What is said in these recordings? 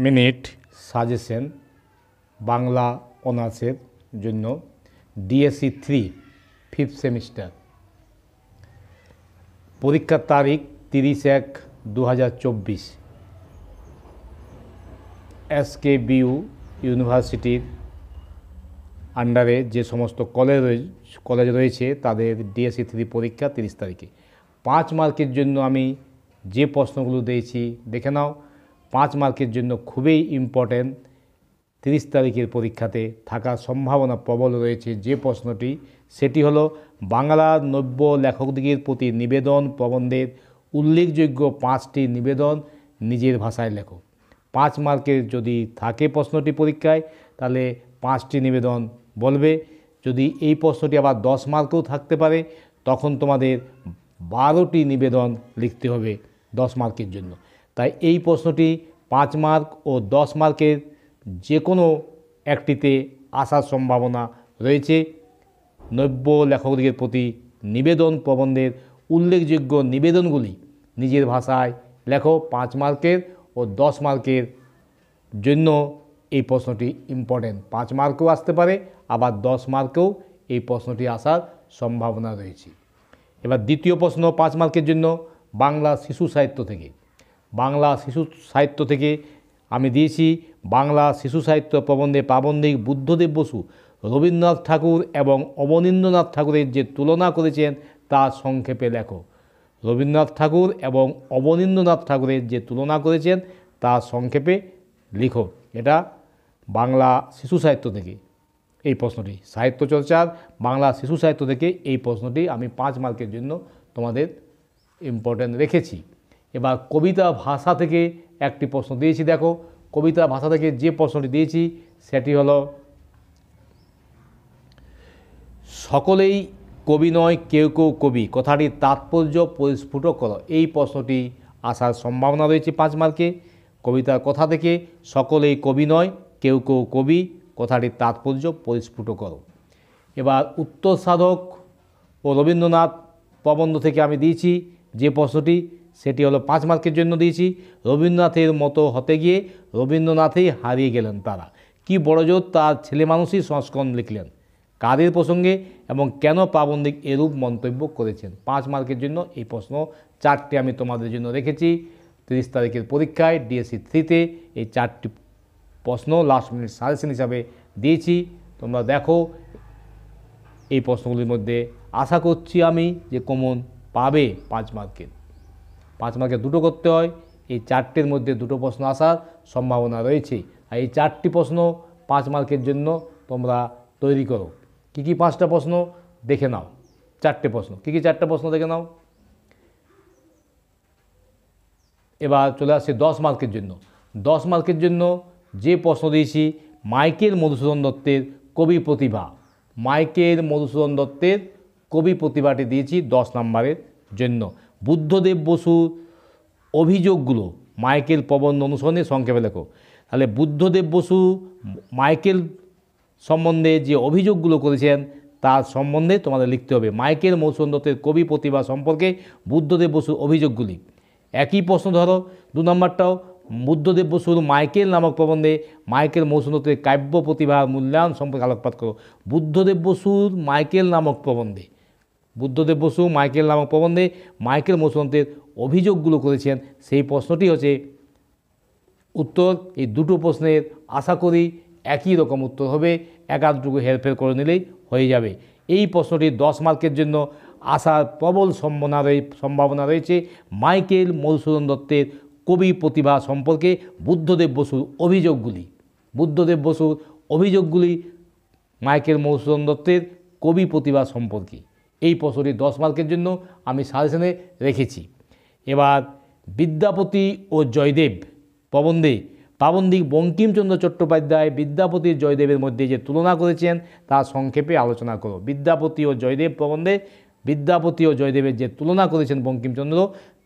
Minute suggestion Bangla অনার্সের জন্য DSC 3 5th semester. পরীক্ষার তারিখ 30/1/2024। SKBU ইউনিভার্সিটির আন্ডারে যে সমস্ত কলেজ রয়েছে তাদের ডিএসসি 3 পরীক্ষা 30 তারিখে। 5 মার্কের জন্য আমি যে প্রশ্নগুলো দিয়েছি দেখে নাও। 5 মার্কের জন্য খুবই ইম্পর্ট্যান্ট 30 তারিখের পরীক্ষাতে থাকার সম্ভাবনা প্রবল রয়েছে। যে প্রশ্নটি সেটি হলো বাংলার নব্য লেখকদিগের প্রতি নিবেদন প্রবন্ধের উল্লেখযোগ্য 5টি নিবেদন নিজের ভাষায় লেখো। 5 মার্কের যদি থাকে প্রশ্নটি পরীক্ষায় তাহলে 5টি নিবেদন বলবে। যদি এই প্রশ্নটি আবার 10 মার্কেও থাকতে পারে তখন তোমাদের 12টি নিবেদন লিখতে হবে 10 মার্কের জন্য। তাই এই প্রশ্নটি 5 মার্ক ও 10 মার্কের যে কোনো একটিতে আসার সম্ভাবনা রয়েছে। নব্য লেখকদিগের প্রতি নিবেদন প্রবন্ধের উল্লেখযোগ্য নিবেদনগুলি নিজের ভাষায় লেখো। 5 মার্কের ও 10 মার্কের জন্য এই প্রশ্নটি ইম্পর্টেন্ট। 5 মার্কেও আসতে পারে আবার 10 মার্কেও এই প্রশ্নটি আসার সম্ভাবনা রয়েছে। এবার দ্বিতীয় প্রশ্ন 5 মার্কের জন্য বাংলা শিশু সাহিত্য থেকে। বাংলা শিশু সাহিত্য থেকে আমি দিয়েছি বাংলা শিশু সাহিত্য প্রবন্ধে প্রাবন্ধিক বুদ্ধদেব বসু রবীন্দ্রনাথ ঠাকুর এবং অবনীন্দ্রনাথ ঠাকুরের যে তুলনা করেছেন তা সংক্ষেপে লেখো। রবীন্দ্রনাথ ঠাকুর এবং অবনীন্দ্রনাথ ঠাকুরের যে তুলনা করেছেন তা সংক্ষেপে লিখো। এটা বাংলা শিশু সাহিত্য থেকে এই প্রশ্নটি, সাহিত্য চর্চার বাংলা শিশু সাহিত্য থেকে এই প্রশ্নটি আমি 5 মার্কের জন্য তোমাদের ইম্পর্টেন্ট রেখেছি। এবার কবিতা ভাষা থেকে একটি প্রশ্ন দিয়েছি। দেখো কবিতা ভাষা থেকে যে প্রশ্নটি দিয়েছি সেটি হলো সকলেই কবি নয় কেউ কেউ কবি কথাটির তাৎপর্য পরিস্ফুট করো। এই প্রশ্নটি আসার সম্ভাবনা রয়েছে 5 মার্কে। কবিতার কথা থেকে সকলেই কবি নয় কেউ কেউ কবি কথাটির তাৎপর্য পরিস্ফুট করো। এবার উত্তর সাধক ও রবীন্দ্রনাথ প্রবন্ধ থেকে আমি দিয়েছি যে প্রশ্নটি সেটি হলো 5 মার্কের জন্য দিয়েছি রবীন্দ্রনাথের মতো হতে গিয়ে রবীন্দ্রনাথেই হারিয়ে গেলেন তারা। কি বড়জোর তার ছেলে মানুষই সংস্করণ লিখলেন, কাদের প্রসঙ্গে এবং কেন প্রাবন্ধিক এরূপ মন্তব্য করেছেন। 5 মার্কের জন্য এই প্রশ্ন 4টি আমি তোমাদের জন্য রেখেছি 30 তারিখের পরীক্ষায় ডিএসসি 3তে। এই 4টি প্রশ্ন লাস্ট মিনিট সাজেশন হিসাবে দিয়েছি। তোমরা দেখো এই প্রশ্নগুলির মধ্যে আশা করছি আমি যে কমন পাবে 5 মার্কের। 5 মার্কে 2টো করতে হয়, এই 4টির মধ্যে 2টো প্রশ্ন আসার সম্ভাবনা রয়েছে। আর এই 4টি প্রশ্ন 5 মার্কের জন্য তোমরা তৈরি করো। কী কী 5টা প্রশ্ন দেখে নাও। 4টে প্রশ্ন কী কী 4টে প্রশ্ন দেখে নাও। এবার চলে আসছে 10 মার্কের জন্য। 10 মার্কের জন্য যে প্রশ্ন দিয়েছি মাইকেল মধুসূদন দত্তের কবি প্রতিভা। মাইকেল মধুসূদন দত্তের কবি প্রতিভাটি দিয়েছি 10 নম্বরের জন্য। বুদ্ধদেব বসুর অভিযোগগুলো মাইকেল প্রবন্ধ অনুসরণে সংক্ষেপে লেখো। তাহলে বুদ্ধদেব বসু মাইকেল সম্বন্ধে যে অভিযোগগুলো করেছেন তার সম্বন্ধে তোমাদের লিখতে হবে। মাইকেল মধুসূদন দত্তের কবি প্রতিভা সম্পর্কে বুদ্ধদেব বসুর অভিযোগগুলি। একই প্রশ্ন ধরো 2 নম্বরটাও বুদ্ধদেব বসুর মাইকেল নামক প্রবন্ধে মাইকেল মধুসূদন দত্তের কাব্য প্রতিভার মূল্যায়ন সম্পর্কে আলোকপাত করো। বুদ্ধদেব বসুর মাইকেল নামক প্রবন্ধে, বুদ্ধদেব বসু মাইকেল নামক প্রবন্ধে মাইকেল মধুসূদন দত্তের অভিযোগগুলো করেছেন সেই প্রশ্নটি হচ্ছে উত্তর। এই 2টো প্রশ্নের আশা করি একই রকম উত্তর হবে, এক-আধটুকু হেরফের করে নিলেই হয়ে যাবে। এই প্রশ্নটি 10 মার্কের জন্য আসার প্রবল সম্ভাবনা রয়েছে। মাইকেল মধুসূদন দত্তের কবি প্রতিভা সম্পর্কে বুদ্ধদেব বসুর অভিযোগগুলি। বুদ্ধদেব বসুর অভিযোগগুলি মাইকেল মধুসূদন দত্তের কবি প্রতিভা সম্পর্কে এই প্রশ্নটি 10 মার্কের জন্য আমি সাজেশনে রেখেছি। এবার বিদ্যাপতি ও জয়দেব প্রবন্ধে প্রাবন্ধিক বঙ্কিমচন্দ্র চট্টোপাধ্যায় বিদ্যাপতি জয়দেবের মধ্যে যে তুলনা করেছেন তা সংক্ষেপে আলোচনা করো। বিদ্যাপতি ও জয়দেব প্রবন্ধে বিদ্যাপতি ও জয়দেবের যে তুলনা করেছেন বঙ্কিমচন্দ্র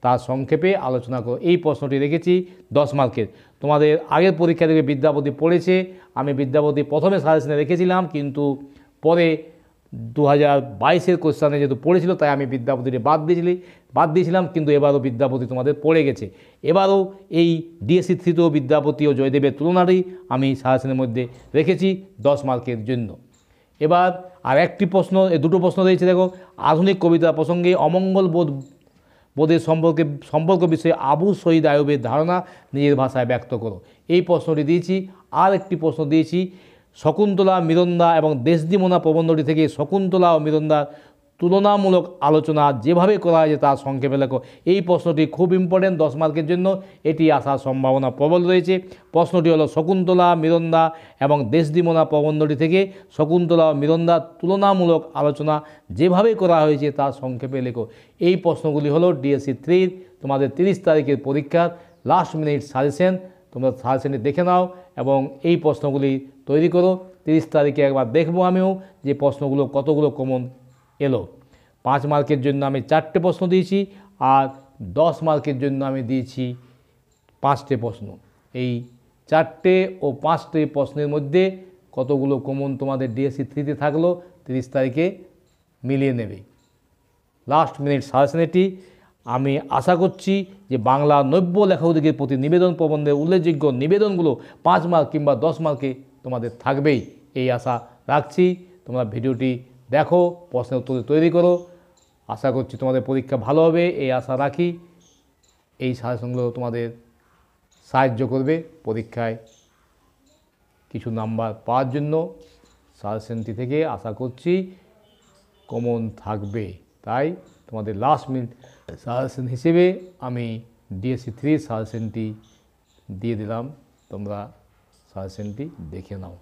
তা সংক্ষেপে আলোচনা করো। এই প্রশ্নটি রেখেছি 10 মার্কের। তোমাদের আগের পরীক্ষা থেকে বিদ্যাপতি পড়েছে, আমি বিদ্যাপতি প্রথমে সাজেশনে রেখেছিলাম কিন্তু পরে 2022-এর কোশ্চানে যেহেতু পড়েছিল তাই আমি বিদ্যাপতিটি বাদ দিয়েছিলাম, কিন্তু এবারও বিদ্যাপতি তোমাদের পড়ে গেছে। এবারও এই ডিএসসি 3তেও বিদ্যাপতি ও জয়দেবের তুলনাটি আমি সাজেশনের মধ্যে রেখেছি 10 মার্কের জন্য। এবার আর একটি প্রশ্ন, দুটো প্রশ্ন রয়েছে দেখো। আধুনিক কবিতা প্রসঙ্গে অমঙ্গল বোধের সম্পর্ক বিষয়ে আবু সঈদ আইয়ুবের ধারণা নিজের ভাষায় ব্যক্ত করো। এই প্রশ্নটি দিয়েছি। আর একটি প্রশ্ন দিয়েছি, শকুন্তলা, মীরন্দা এবং দেশদিমনা প্রবন্ধটি থেকে শকুন্তলা ও মীরন্দার তুলনামূলক আলোচনা যেভাবে করা হয়েছে তা সংক্ষেপে লেখো। এই প্রশ্নটি খুব ইম্পর্টেন্ট 10 মার্কের জন্য, এটি আসার সম্ভাবনা প্রবল রয়েছে। প্রশ্নটি হলো শকুন্তলা, মীরন্দা এবং দেশদিমনা প্রবন্ধটি থেকে শকুন্তলা ও মীরন্দার তুলনামূলক আলোচনা যেভাবে করা হয়েছে তা সংক্ষেপে লেখো। এই প্রশ্নগুলি হলো ডিএসসি 3 তোমাদের 30 তারিখের পরীক্ষার লাস্ট মিনিট সাজেশন। তোমরা সাজেশনটি দেখে নাও এবং এই প্রশ্নগুলি তৈরি করো। 30 তারিখে একবার দেখবো আমিও যে প্রশ্নগুলো কতগুলো কমন এলো। 5 মার্কের জন্য আমি 4টে প্রশ্ন দিয়েছি আর 10 মার্কের জন্য আমি দিয়েছি 5টে প্রশ্ন। এই 4টে ও 5টে প্রশ্নের মধ্যে কতগুলো কমন তোমাদের ডিএসসি 3তে থাকলো 30 তারিখে মিলিয়ে নেবে। লাস্ট মিনিট সাজেশন এটি। আমি আশা করছি যে বাংলা নব্য লেখকদের প্রতি নিবেদন প্রবন্ধের উল্লেখযোগ্য নিবেদনগুলো 5 মার্ক কিংবা 10 মার্কে তোমাদের থাকবেই, এই আশা রাখছি। তোমরা ভিডিওটি দেখো, প্রশ্নের উত্তর তৈরি করো। আশা করছি তোমাদের পরীক্ষা ভালো হবে, এই আশা রাখি। এই সাজেশনগুলো তোমাদের সাহায্য করবে পরীক্ষায় কিছু নাম্বার পাওয়ার জন্য। সাজেশনটি থেকে আশা করছি কমন থাকবে, তাই তোমাদের লাস্ট মিনিট সাজেশন হিসেবে আমি ডিএসসি 3 সাজেশনটি দিয়ে দিলাম। তোমরা সাজেশনটি দেখে নাও।